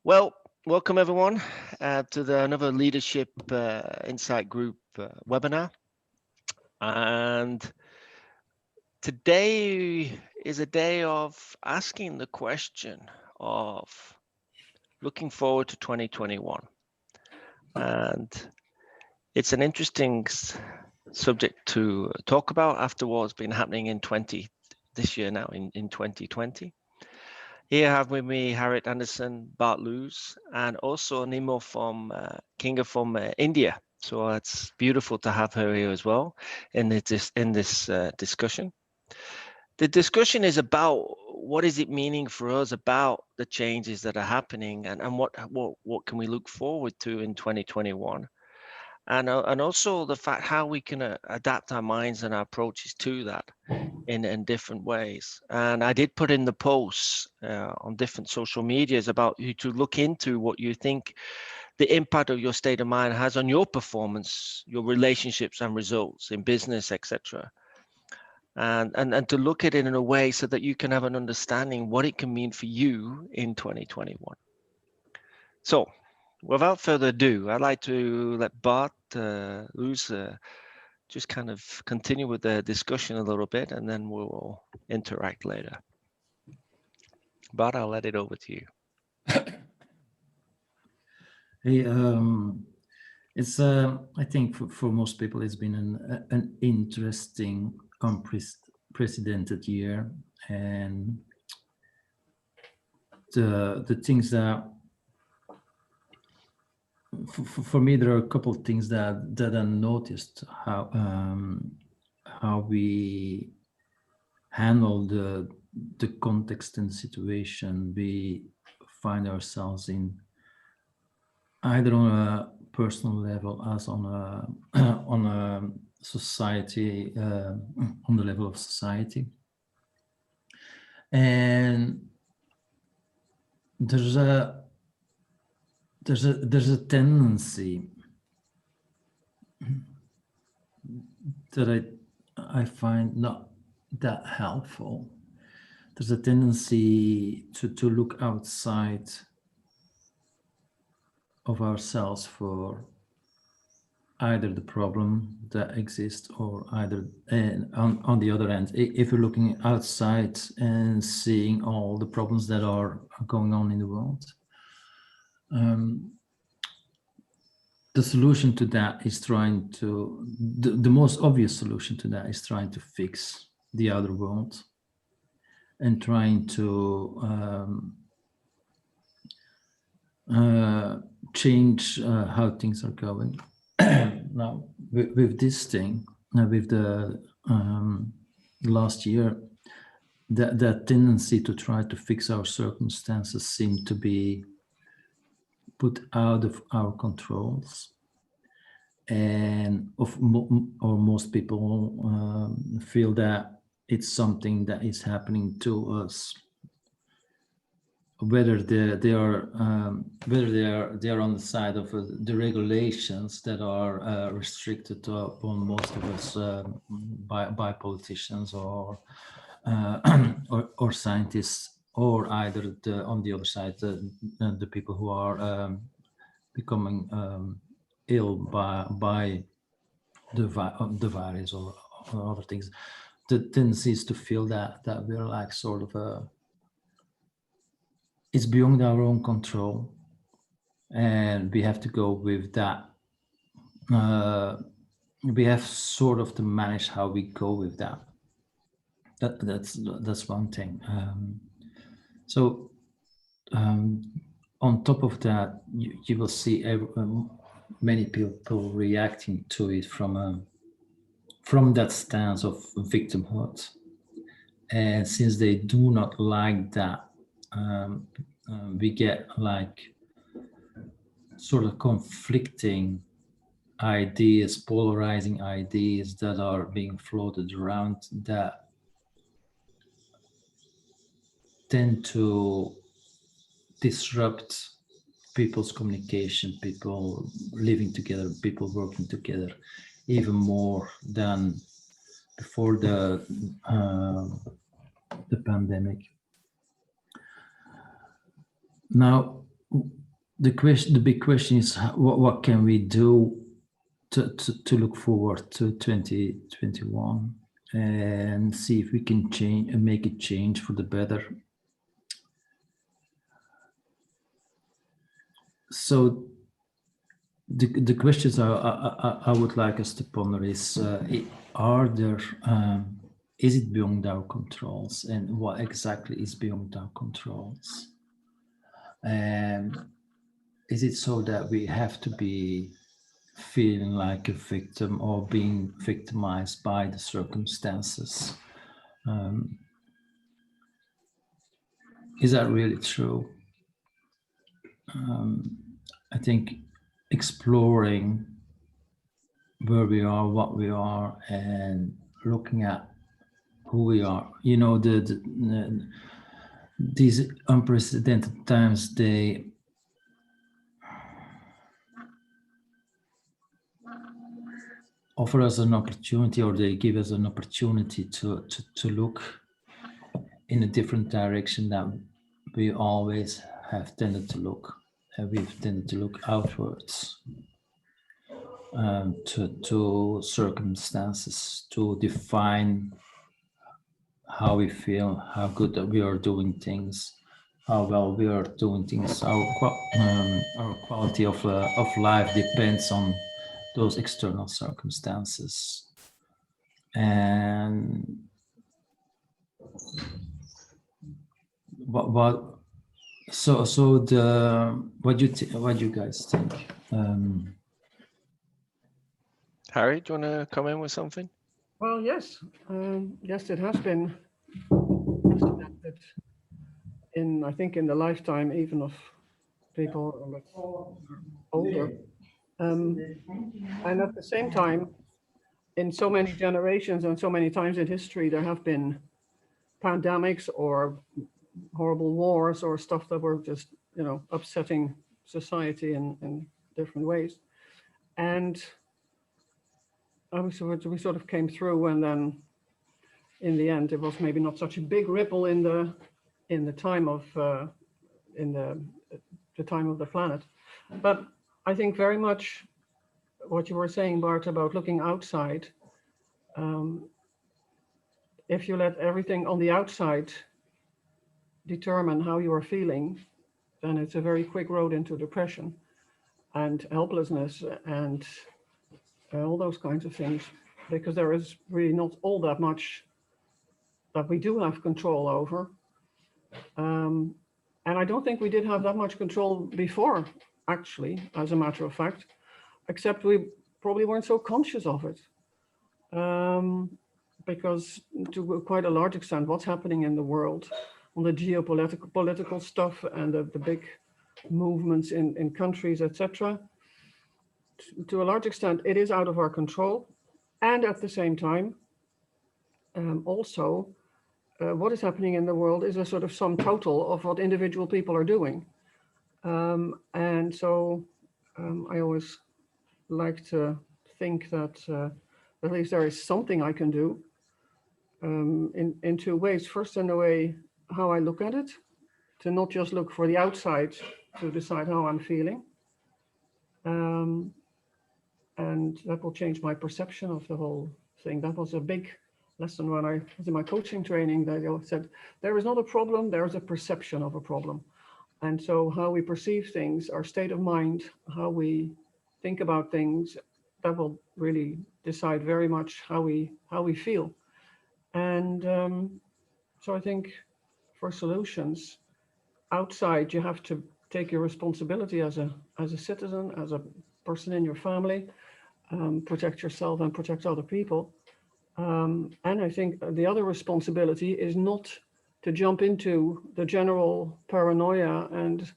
Well, welcome everyone to another Leadership Insight Group webinar. And today is a day of asking the question of looking forward to 2021. And it's an interesting subject to talk about after what's been happening in this year now in 2020. Here I have with me Harriet Anderson, Bart Luz, and also Nimo from Kinga from India. So it's beautiful to have her here as well in this discussion. The discussion is about what is it meaning for us about the changes that are happening, and what can we look forward to in 2021. And also the fact how we can adapt our minds and our approaches to that in different ways. And I did put in the posts on different social medias about you to look into what you think the impact of your state of mind has on your performance, your relationships and results in business, etc. And to look at it in a way so that you can have an understanding what it can mean for you in 2021. So without further ado, I'd like to let Bart Luz just kind of continue with the discussion a little bit, and then we'll interact later. Bart, I'll let it over to you. Hey, it's I think for most people it's been an interesting, unprecedented year, and the things that for me there are a couple of things that I noticed how we handle the context and situation we find ourselves in, either on a personal level as on a society, on the level of society. And there's a tendency that I find not that helpful. There's a tendency to look outside of ourselves for either the problem that exists or and on the other end, if you're looking outside and seeing all the problems that are going on in the world, the solution to that is the most obvious solution to that is trying to fix the outer world and trying to change how things are going. Now, with this thing, with the last year, that tendency to try to fix our circumstances seemed to be put out of our controls, and most people feel that it's something that is happening to us, whether they are on the side of the regulations that are restricted upon most of us by politicians or scientists, or either on the other side the people who are becoming ill by the virus or other things. The tendency is to feel that we're like sort of it's beyond our own control, and we have to go with that. We have sort of to manage how we go with that. That's one thing. So on top of that, you will see many people reacting to it from that stance of victimhood, and since they do not like that, we get like sort of conflicting ideas, polarizing ideas that are being floated around that tend to disrupt people's communication, people living together, people working together, even more than before the pandemic. Now, the big question is what can we do to look forward to 2021 and see if we can change and make a change for the better. So the questions I would like us to ponder is are there is it beyond our controls, and what exactly is beyond our controls? And is it so that we have to be feeling like a victim or being victimized by the circumstances? Is that really true? I think exploring where we are, what we are, and looking at who we are. You know, these unprecedented times, they offer us an opportunity, or they give us an opportunity to look in a different direction than we always have tended to look. We've tended to look outwards to circumstances, to define how we feel, how good that we are doing things, how well we are doing things. Our quality of life depends on those external circumstances. And what what you guys think? Harry, do you want to come in with something? Well, yes, yes, it has been unprecedented in, I think, in the lifetime even of people older, and at the same time, in so many generations and so many times in history, there have been pandemics or horrible wars or stuff that were just, upsetting society in different ways. And we sort of came through, and then in the end, it was maybe not such a big ripple in the time of in the time of the planet. But I think very much what you were saying, Bart, about looking outside. If you let everything on the outside determine how you are feeling, then it's a very quick road into depression and helplessness and all those kinds of things, because there is really not all that much that we do have control over. And I don't think we did have that much control before, actually, as a matter of fact, except we probably weren't so conscious of it. Because to quite a large extent, what's happening in the world on the geopolitical stuff and the big movements in countries, etc., to a large extent, it is out of our control. And at the same time, also, what is happening in the world is a sort of sum total of what individual people are doing. And so I always like to think that at least there is something I can do in two ways. First, in the way how I look at it, to not just look for the outside to decide how I'm feeling. And that will change my perception of the whole thing. That was a big lesson when I was in my coaching training. They said, there is not a problem, there is a perception of a problem. And so how we perceive things, our state of mind, how we think about things, that will really decide very much how we feel. And so I think for solutions, outside, you have to take your responsibility as a citizen, as a person in your family, protect yourself and protect other people. And I think the other responsibility is not to jump into the general paranoia and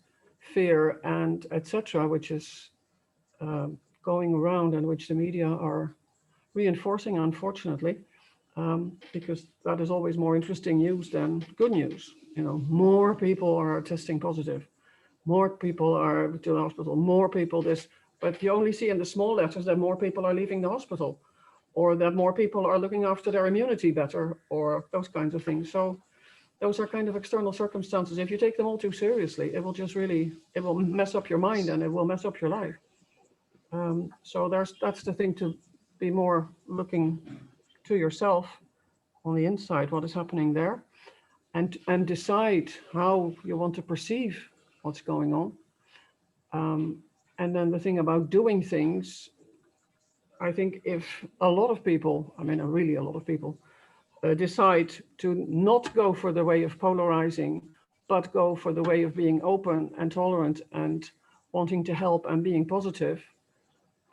fear and etc., which is going around and which the media are reinforcing, unfortunately, because that is always more interesting news than good news. More people are testing positive, more people are to the hospital, more people this, but you only see in the small letters that more people are leaving the hospital, or that more people are looking after their immunity better, or those kinds of things. So those are kind of external circumstances. If you take them all too seriously, it will just really, it will mess up your mind and it will mess up your life. So that's the thing, to be more looking to yourself on the inside, what is happening there, and decide how you want to perceive what's going on. And then the thing about doing things, I think if a lot of people, I mean, really a lot of people, decide to not go for the way of polarizing, but go for the way of being open and tolerant and wanting to help and being positive,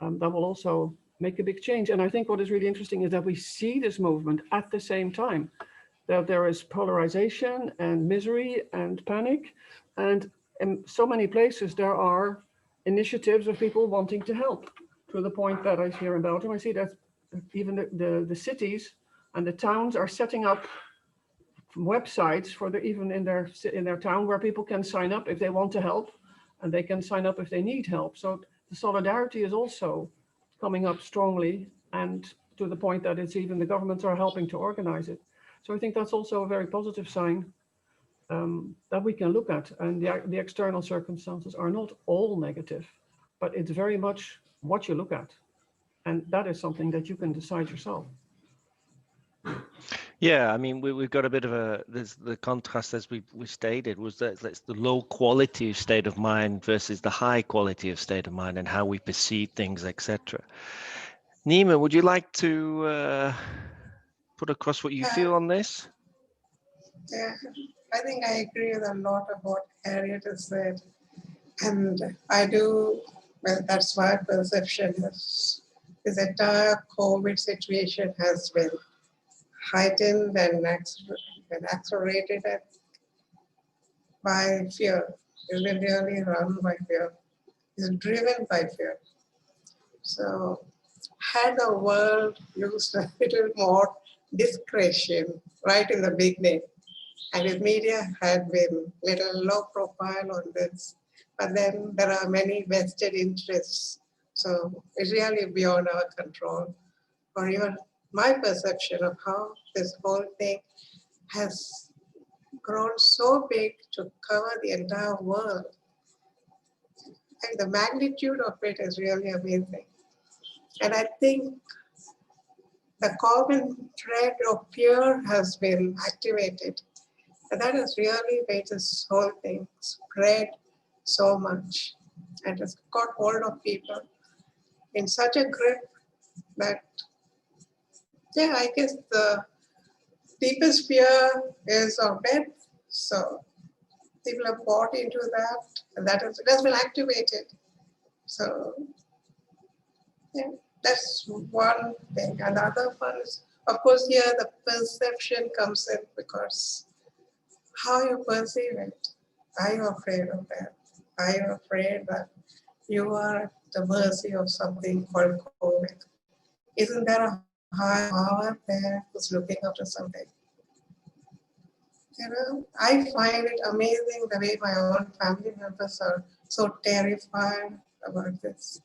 that will also make a big change. And I think what is really interesting is that we see this movement at the same time, that there is polarization and misery and panic. And in so many places, there are initiatives of people wanting to help, to the point that I here in Belgium, I see that even the cities and the towns are setting up websites for even in their town, where people can sign up if they want to help, and they can sign up if they need help. So the solidarity is also coming up strongly, and to the point that it's even the governments are helping to organize it. So I think that's also a very positive sign that we can look at. And the external circumstances are not all negative, but it's very much what you look at. And that is something that you can decide yourself. Yeah, I mean, we've got a bit of there's the contrast, as we stated, was that it's the low quality of state of mind versus the high quality of state of mind and how we perceive things, etc. Nima, would you like to put across what you feel on this? Yeah, I think I agree with a lot of what Harriet has said. And I do, well, that's my perception. This entire COVID situation has been heightened and accelerated by fear. It's been really run by fear. It's driven by fear. So had the world used a little more discretion right in the beginning, and if media had been a little low profile on this, but then there are many vested interests. So it's really beyond our control, or even my perception of how this whole thing has grown so big to cover the entire world. And the magnitude of it is really amazing. And I think the common thread of fear has been activated. And that has really made this whole thing spread so much. And it's got hold of people in such a grip that, yeah, I guess the deepest fear is of death. So people have bought into that, and that has been activated. So yeah, that's one thing. And the other one is, of course, here the perception comes in, because how you perceive it. Are you afraid of that? Are you afraid that you are at the mercy of something called COVID? Isn't there a high power there who's looking after something? You know, I find it amazing the way my own family members are so terrified about this.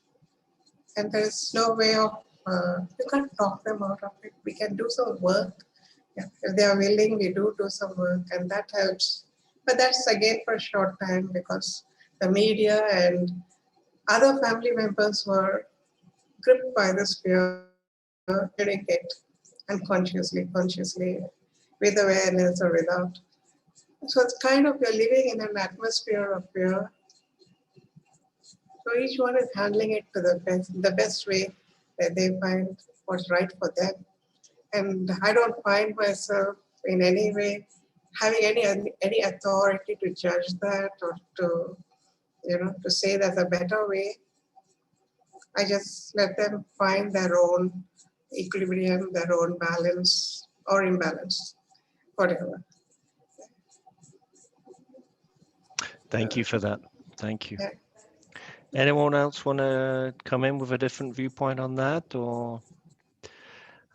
And there's no way of, you can't talk them out of it. We can do some work. Yeah, if they are willing, we do some work, and that helps. But that's again for a short time, because the media and other family members were gripped by this fear, communicate unconsciously, consciously, with awareness or without. So it's kind of, you're living in an atmosphere of fear. So each one is handling it to the best way that they find what's right for them. And I don't find myself in any way having any authority to judge that, or to, to say there's a better way. I just let them find their own equilibrium, their own balance or imbalance, whatever. Thank you for that. Thank you. Yeah. Anyone else want to come in with a different viewpoint on that? Or,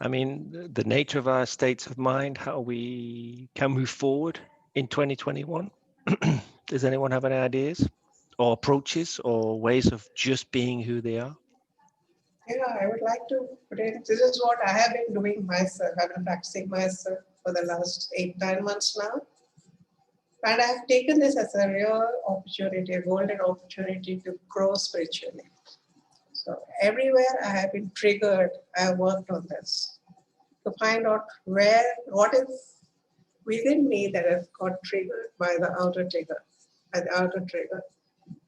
I mean, the nature of our states of mind, how we can move forward in 2021? Does anyone have any ideas or approaches or ways of just being who they are? Yeah, I would like to put in, this is what I have been doing myself. I've been practicing myself for the last 8-9 months now. And I've taken this as a real opportunity, a golden opportunity to grow spiritually. So everywhere I have been triggered, I worked on this to find out what is within me that has got triggered by the outer trigger.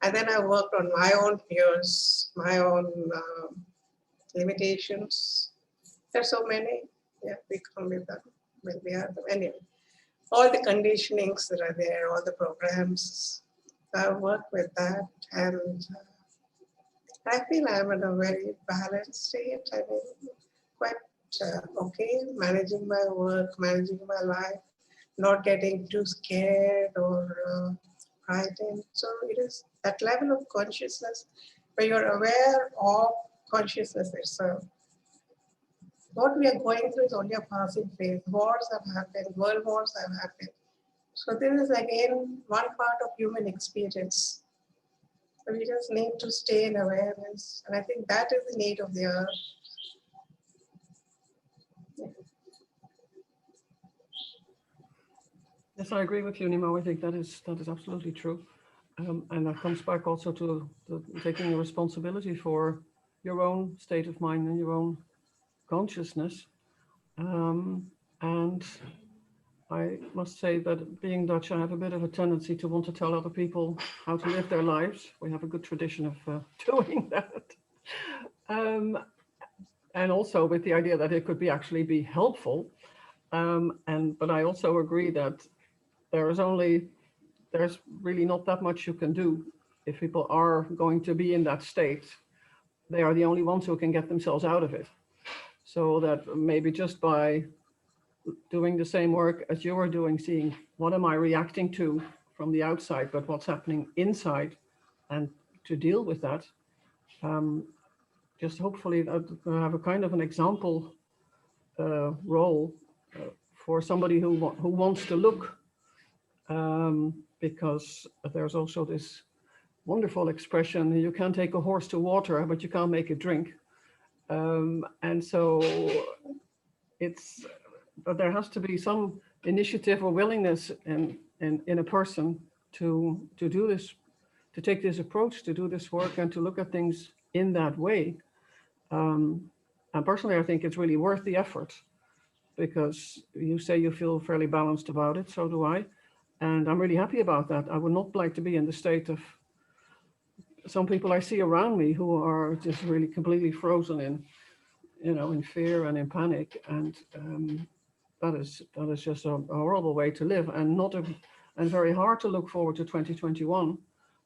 And then I worked on my own fears, my own limitations. There's so many. Yeah, we can't live them. We have them anyway. All the conditionings that are there, all the programs. I work with that, and I feel I'm in a very balanced state. I mean, quite okay, managing my work, managing my life, not getting too scared or frightened. So it is that level of consciousness where you're aware of consciousness itself. What we are going through is only a passing phase. Wars have happened, world wars have happened. So this is again one part of human experience. So we just need to stay in awareness. And I think that is the need of the hour. Yes, I agree with you, Nimo. I think that is absolutely true. And that comes back also to taking responsibility for your own state of mind and your own consciousness. And I must say that being Dutch, I have a bit of a tendency to want to tell other people how to live their lives. We have a good tradition of doing that. And also with the idea that it could actually be helpful. But I also agree that there's really not that much you can do if people are going to be in that state. They are the only ones who can get themselves out of it. So that maybe just by doing the same work as you are doing, seeing what am I reacting to from the outside, but what's happening inside, and to deal with that, just hopefully have a kind of an example role for somebody who wants to look, because there's also this wonderful expression, you can take a horse to water, but you can't make it drink. And so but there has to be some initiative or willingness in a person to do this, to take this approach, to do this work, and to look at things in that way. And personally, I think it's really worth the effort, because you say you feel fairly balanced about it, so do I. And I'm really happy about that. I would not like to be in the state of some people I see around me who are just really completely frozen in fear and in panic. And that is just a horrible way to live, and very hard to look forward to 2021,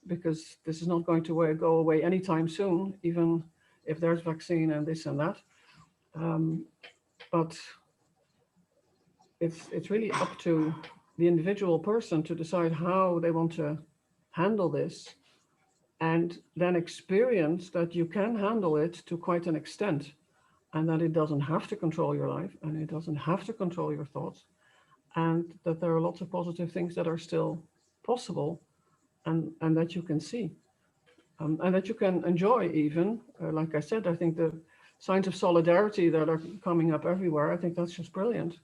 because this is not going to go away anytime soon, even if there's vaccine and this and that. But it's really up to the individual person to decide how they want to handle this, and then experience that you can handle it to quite an extent, and that it doesn't have to control your life, and it doesn't have to control your thoughts, and that there are lots of positive things that are still possible, and that you can see, and that you can enjoy even. Like I said, I think the signs of solidarity that are coming up everywhere, I think that's just brilliant.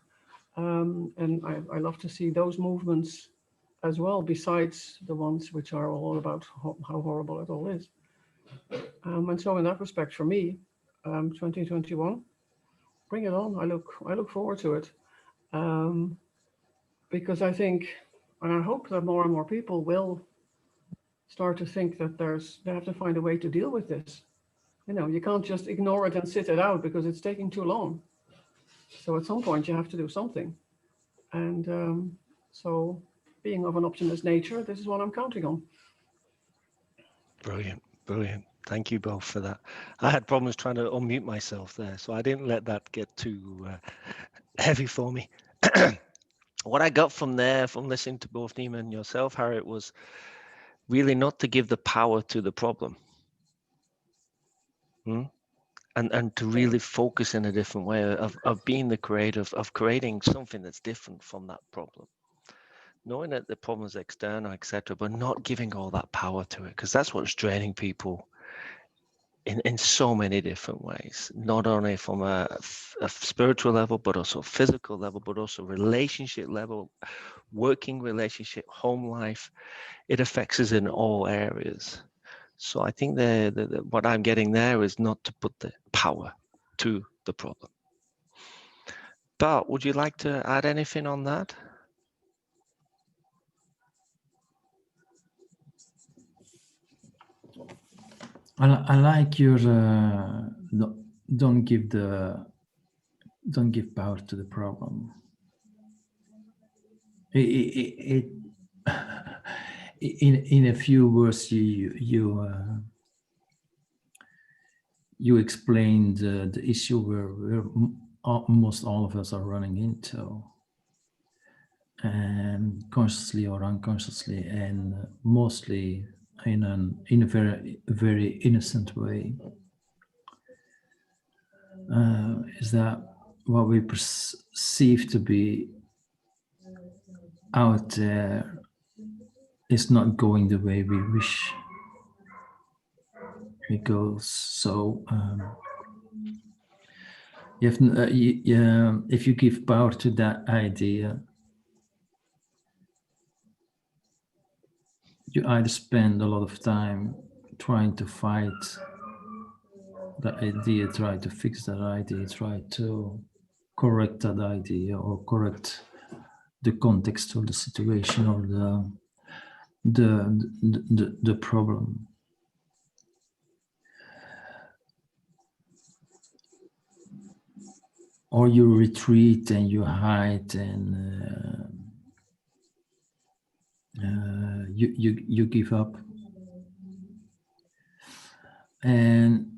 And I love to see those movements as well, besides the ones which are all about how horrible it all is. And so in that respect, for me, 2021, bring it on. I look forward to it, because I think, and I hope that more and more people will start to think that they have to find a way to deal with this. You can't just ignore it and sit it out because it's taking too long. So at some point you have to do something. And so being of an optimist nature, this is what I'm counting on. Brilliant, brilliant. Thank you both for that. I had problems trying to unmute myself there, so I didn't let that get too heavy for me. What I got from there, from listening to both Nima and yourself, Harriet, was really not to give the power to the problem. And to really focus in a different way of being the creative, of creating something that's different from that problem. Knowing that the problem is external, etc., but not giving all that power to it, because that's what's draining people in so many different ways, not only from a spiritual level, but also physical level, but also relationship level, working relationship, home life. It affects us in all areas. So I think what I'm getting there is not to put the power to the problem. But would you like to add anything on that? I like your don't give power to the problem. In a few words, you explained the issue where almost all of us are running into, and consciously or unconsciously, and mostly in a very innocent way. Is that what we perceive to be out there is not going the way we wish it goes. So if you give power to that idea, you either spend a lot of time trying to fight that idea, try to fix that idea, try to correct that idea, or correct the context of the situation or the problem. Or you retreat and you hide and you give up. And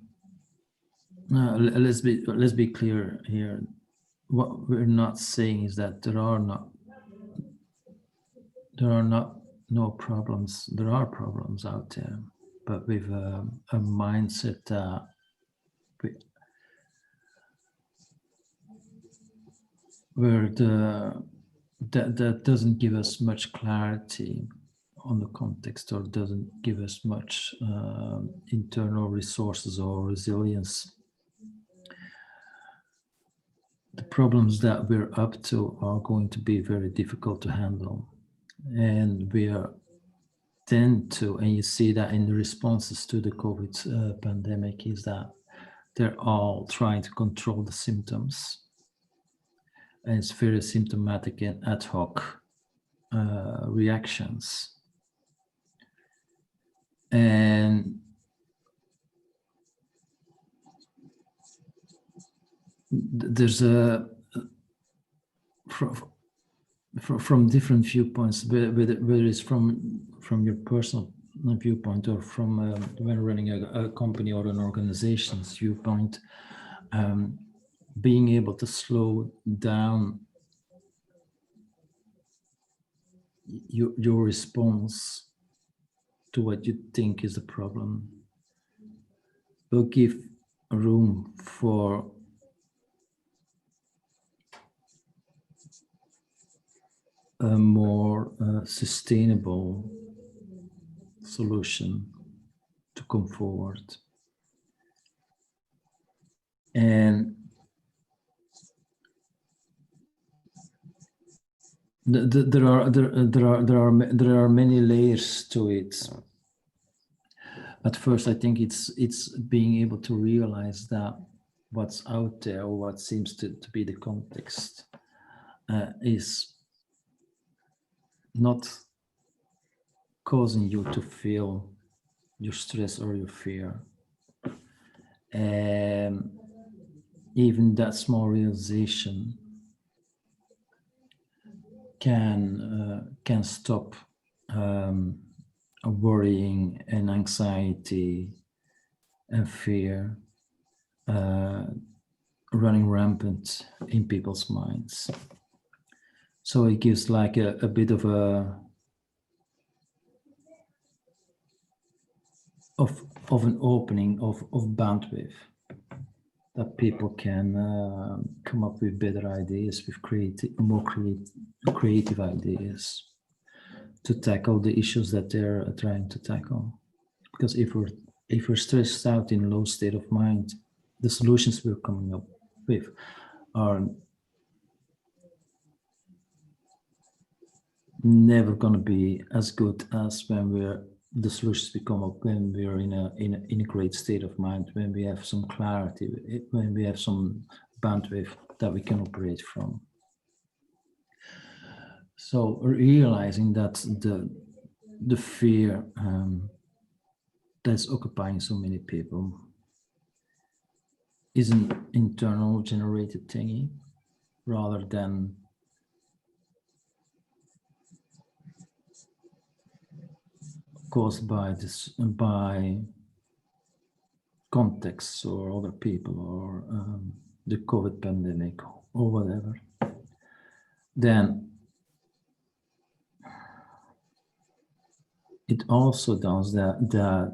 let's be clear here. What we're not saying is that there are not no problems. There are problems out there, but with a mindset where that doesn't give us much clarity on the context, or doesn't give us much internal resources or resilience. The problems that we're up to are going to be very difficult to handle. And tend to, and you see that in the responses to the COVID pandemic, is that they're all trying to control the symptoms. And it's very symptomatic and ad hoc reactions. And there's from different viewpoints, whether it's from your personal viewpoint, or from when running a company or an organization's viewpoint, being able to slow down your response to what you think is the problem will give room for a more sustainable solution to come forward. And there are many layers to it. At first, I think it's being able to realize that what's out there, or what seems to be the context, is not causing you to feel your stress or your fear. And even that small realization can stop worrying and anxiety and fear running rampant in people's minds. So it gives like a bit of an opening of bandwidth, that people can come up with better ideas, with more creative ideas to tackle the issues that they're trying to tackle. Because if if we're stressed out in low state of mind, the solutions we're coming up with are never going to be as good as when the solutions we come up when we're in a great state of mind, when we have some clarity, when we have some bandwidth that we can operate from. So realizing that the fear that's occupying so many people is an internal generated thingy rather than caused by contexts or other people or the COVID pandemic or whatever, then it also does that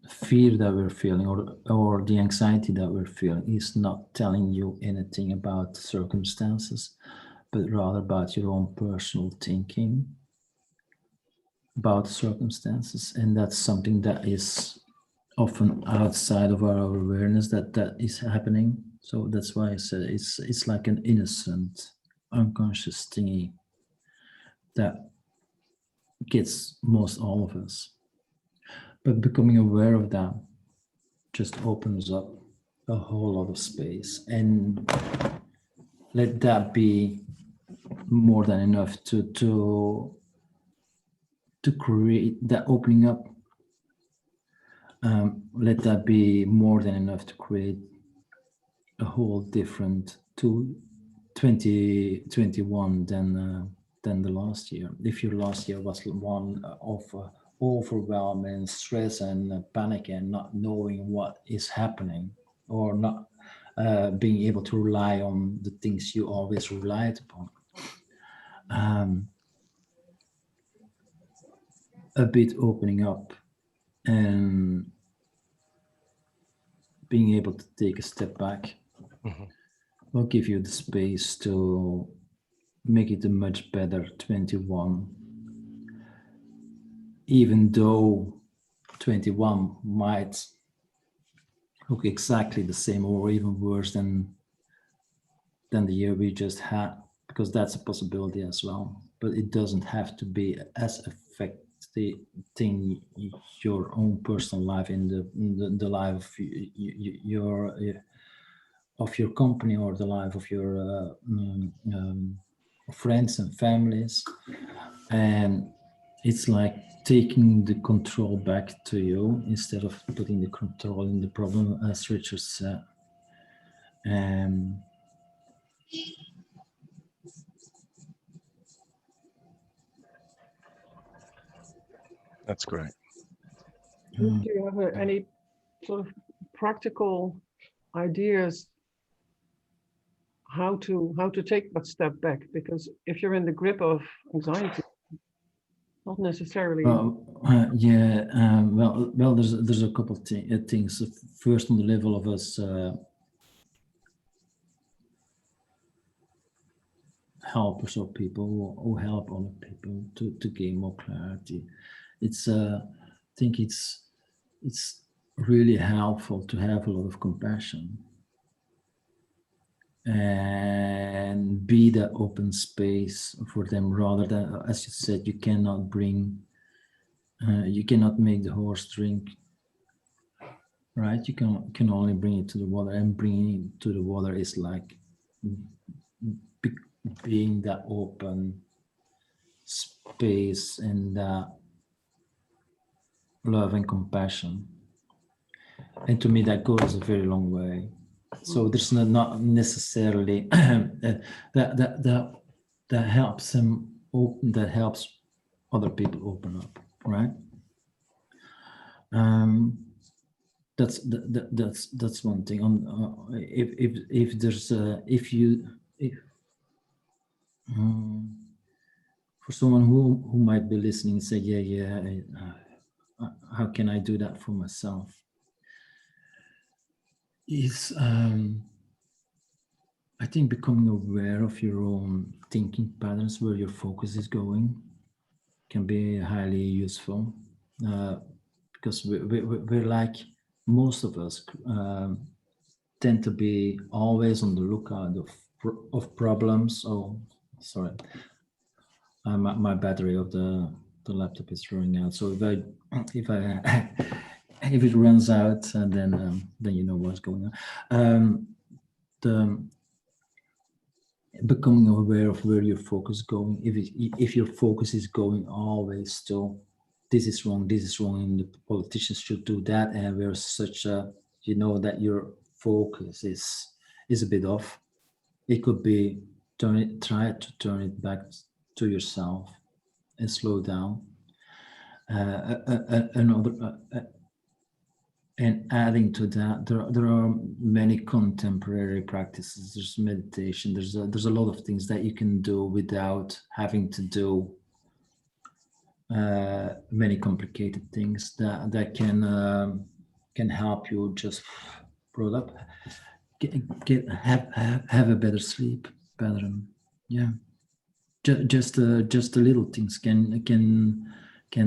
fear that we're feeling or the anxiety that we're feeling is not telling you anything about circumstances, but rather about your own personal thinking about circumstances. And that's something that is often outside of our awareness that is happening. So that's why I said it's like an innocent, unconscious thingy that gets most all of us. But becoming aware of that just opens up a whole lot of space, and let that be more than enough to create that opening up. Let that be more than enough to create a whole different 2021 than the last year. If your last year was one of overwhelm and stress and panic and not knowing what is happening, or not being able to rely on the things you always relied upon, a bit opening up and being able to take a step back will give you the space to make it a much better 21, even though 21 might look exactly the same or even worse than the year we just had, because that's a possibility as well. But it doesn't have to be as affecting your own personal life in the life of your company or the life of your friends and families. And it's like taking the control back to you instead of putting the control in the problem, as Richard said. That's great. Do you have any sort of practical ideas how to take that step back? Because if you're in the grip of anxiety, not necessarily. Well, there's a couple of things. First, on the level of us helpers or people who help other people to gain more clarity. It's I think it's really helpful to have a lot of compassion and be that open space for them, rather than, as you said, you cannot make the horse drink, right? You can only bring it to the water, and bringing it to the water is like being that open space and love and compassion. And to me, that goes a very long way. So there's not necessarily that helps them open, that helps other people open up, right? That's one thing. On if there's for someone who might be listening and say, how can I do that for myself? Is I think becoming aware of your own thinking patterns, where your focus is going, can be highly useful, because we're like, most of us tend to be always on the lookout of problems. Oh, sorry, my battery of the laptop is running out. So if it runs out, and then you know what's going on. The becoming aware of where your focus is going. If your focus is going always to this is wrong, and the politicians should do that, and we're such a, you know, that your focus is a bit off. It could be try to turn it back to yourself and slow down. And adding to that, there are many contemporary practices. There's meditation. There's a lot of things that you can do without having to do many complicated things that can help you just roll up, have a better sleep pattern. Yeah, just the little things can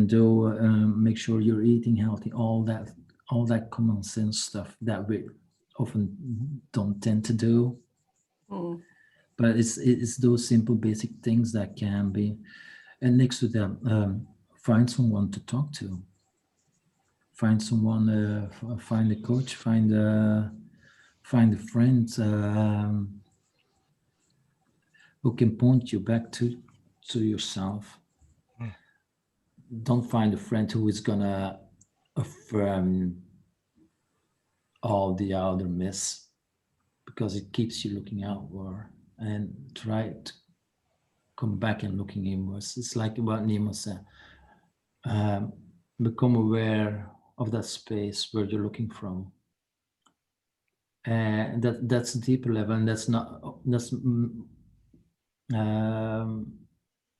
do. Make sure you're eating healthy. All that common sense stuff that we often don't tend to do. But it's those simple basic things that can be. And next to that, find someone to talk to. Find someone, find a coach, find a friend who can point you back to yourself. Don't find a friend who is gonna affirm all the other mess, because it keeps you looking outward, and try to come back and looking inwards. It's like what Nemo said. Become aware of that space where you're looking from. And that's a deeper level, and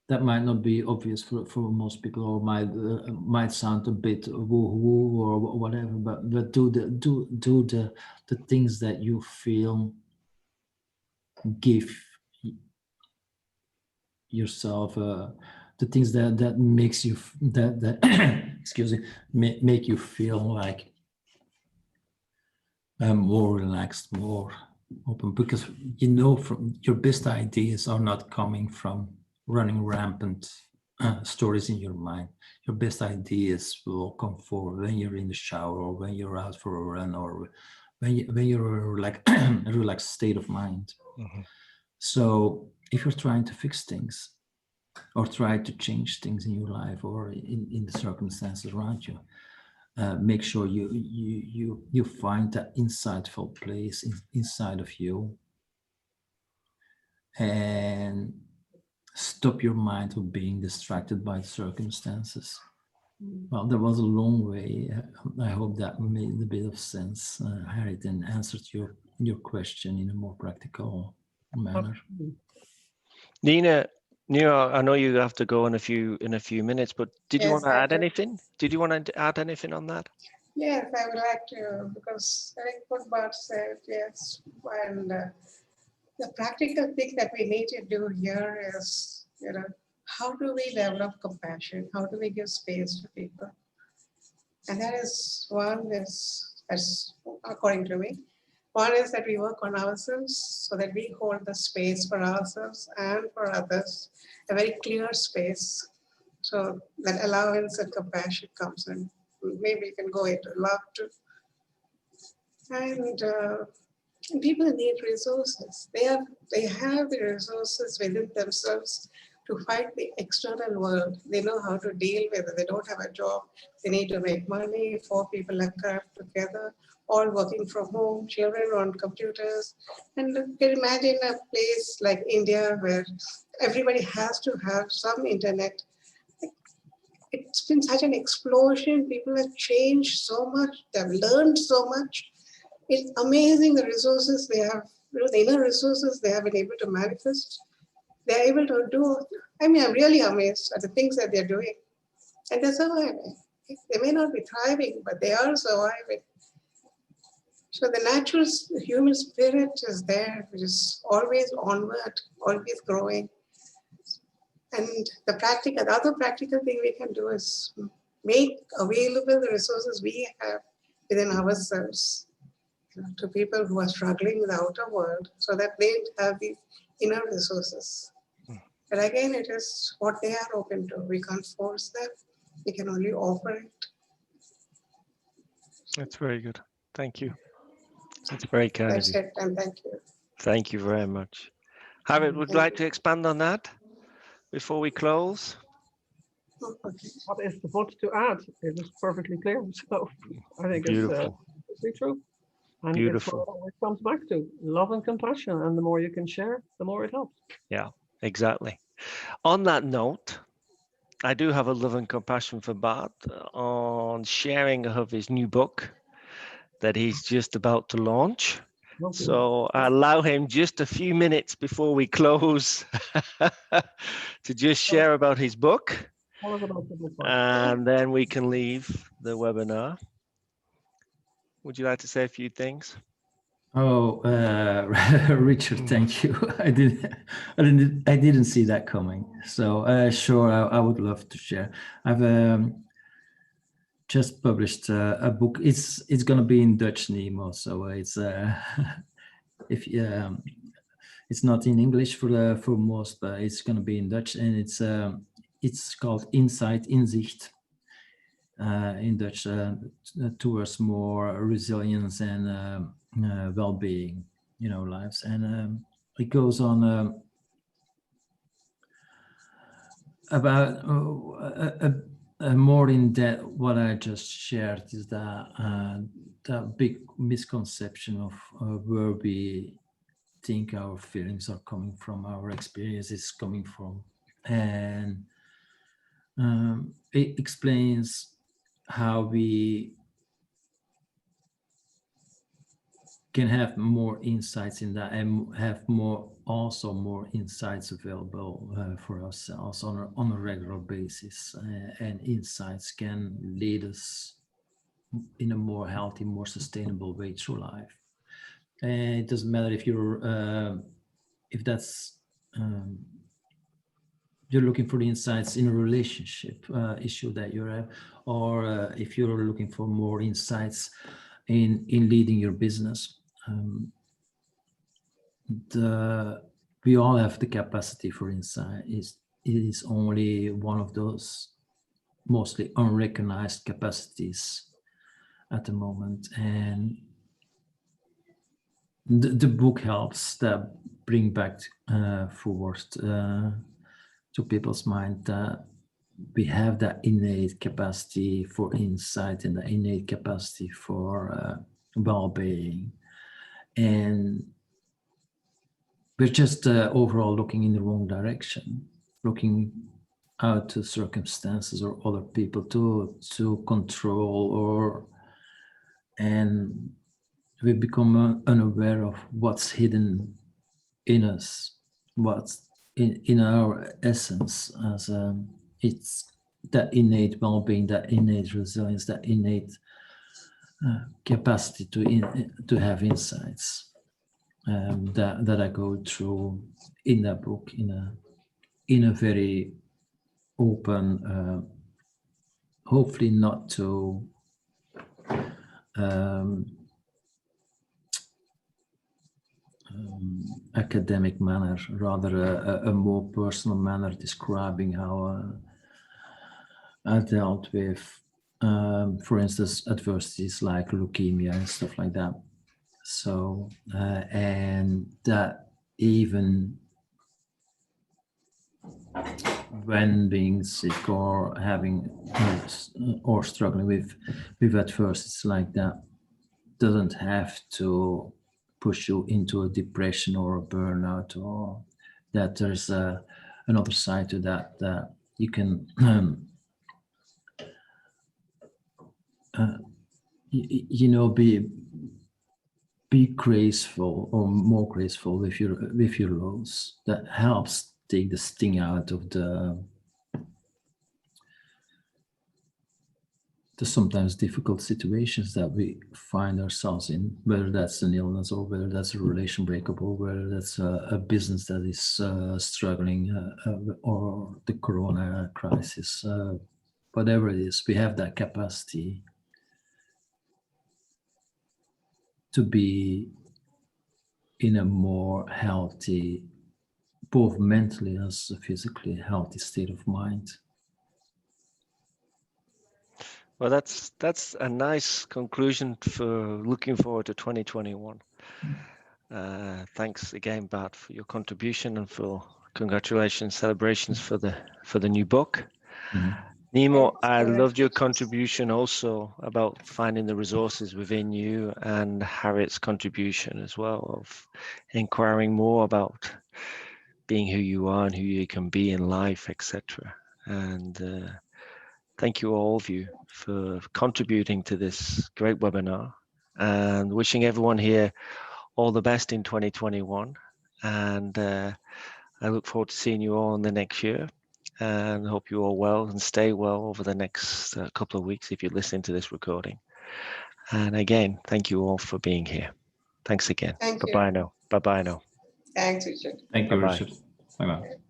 that might not be obvious for most people, or might sound a bit woo-woo or whatever, but do the things that you feel give yourself, the things that makes you that excuse me, make you feel like more relaxed, more open, because you know from your best ideas are not coming from running rampant stories in your mind. Your best ideas will come forward when you're in the shower, or when you're out for a run, or when you're like a relaxed state of mind. So if you're trying to fix things, or try to change things in your life, or in the circumstances around you, make sure you find that insightful place inside of you, and stop your mind from being distracted by the circumstances. Well, that was a long way. I hope that made a bit of sense, Harriet, and answered your question in a more practical manner. Nina, I know you have to go in a few minutes, but did you want to add anything? Did you want to add anything on that? Yes, I would like to, because I think what Bart said, yes, and the practical thing that we need to do here is, how do we develop compassion? How do we give space to people? And that is one is, as according to me, one is that we work on ourselves so that we hold the space for ourselves and for others, a very clear space. So that allowance and compassion comes in. Maybe you can go into love too. And people need resources. They have the resources within themselves to fight the external world. They know how to deal with it. They don't have a job. They need to make money. 4 people are craft together, all working from home, children on computers. And you can imagine a place like India where everybody has to have some internet. It's been such an explosion. People have changed so much. They've learned so much. It's amazing the resources they have, the inner resources they have been able to manifest. They're able to do, I'm really amazed at the things that they're doing. And they're surviving. They may not be thriving, but they are surviving. So the natural human spirit is there, which is always onward, always growing. And the other practical thing we can do is make available the resources we have within ourselves to people who are struggling with the outer world so that they have these inner resources. But again, it is what they are open to. We can't force them. We can only offer it. That's very good. Thank you. That's very kind of That's you. it, and thank you. Thank you very much. Harriet, would you Thank like to expand on that before we close? Okay. What is the what to add? It is perfectly clear. So I think Beautiful. it's true. And Beautiful. it's what it always comes back to love and compassion. And the more you can share, the more it helps. Yeah, exactly. On that note, I do have a love and compassion for Bart on sharing of his new book that he's just about to launch. Okay. So I allow him just a few minutes before we close to just share about his book, Tell us about the book. and then we can leave the webinar. Would you like to say a few things? Oh, Richard, thank you. I didn't see that coming. So sure, I would love to share. I've just published a book. It's gonna be in Dutch, Nemo. So it's if it's not in English for most, but it's gonna be in Dutch, and it's called Inzicht. In Dutch, towards more resilience and well-being, lives. And it goes on about more in depth. What I just shared is that big misconception of where we think our feelings are coming from, our experiences coming from, and it explains how we can have more insights in that and have more insights available for ourselves on a regular basis, and insights can lead us in a more healthy, more sustainable way through life. And it doesn't matter if you're looking for the insights in a relationship issue that you have, or if you're looking for more insights in leading your business. We all have the capacity for insight. It is only one of those mostly unrecognized capacities at the moment, and the book helps that bring back forward to people's mind that we have that innate capacity for insight and the innate capacity for well-being, and we're just overall looking in the wrong direction, looking out to circumstances or other people to control, and we become unaware of what's hidden in us, what's in our essence, as it's that innate well-being, that innate resilience, that innate capacity to have insights. That I go through in that book in a very open, hopefully not too academic manner, rather a more personal manner, describing how I dealt with, for instance, adversities like leukemia and stuff like that. So, and that even when being sick or having or struggling with adversities like that doesn't have to push you into a depression or a burnout, or that there's another side to that you can be graceful or more graceful with your lows. That helps take the sting out of the sometimes difficult situations that we find ourselves in, whether that's an illness or whether that's a relation breakup or whether that's a business that is struggling, or the corona crisis, whatever it is, we have that capacity to be in a more healthy, both mentally as physically healthy state of mind. Well, that's a nice conclusion for looking forward to 2021. Thanks again, Bart, for your contribution, and for congratulations, celebrations for the new book. Mhm. Nemo, Thanks, I Harriet. loved your contribution also about finding the resources within you, and Harriet's contribution as well of inquiring more about being who you are and who you can be in life, etc. And thank you all of you for contributing to this great webinar, and wishing everyone here all the best in 2021. And I look forward to seeing you all in the next year, and hope you're all well and stay well over the next couple of weeks if you're listening to this recording. And again, thank you all for being here. Thanks again. Thank you. Bye-bye now. Bye-bye now. Thanks, Richard. Thank you, Bye-bye. Richard. Bye-bye.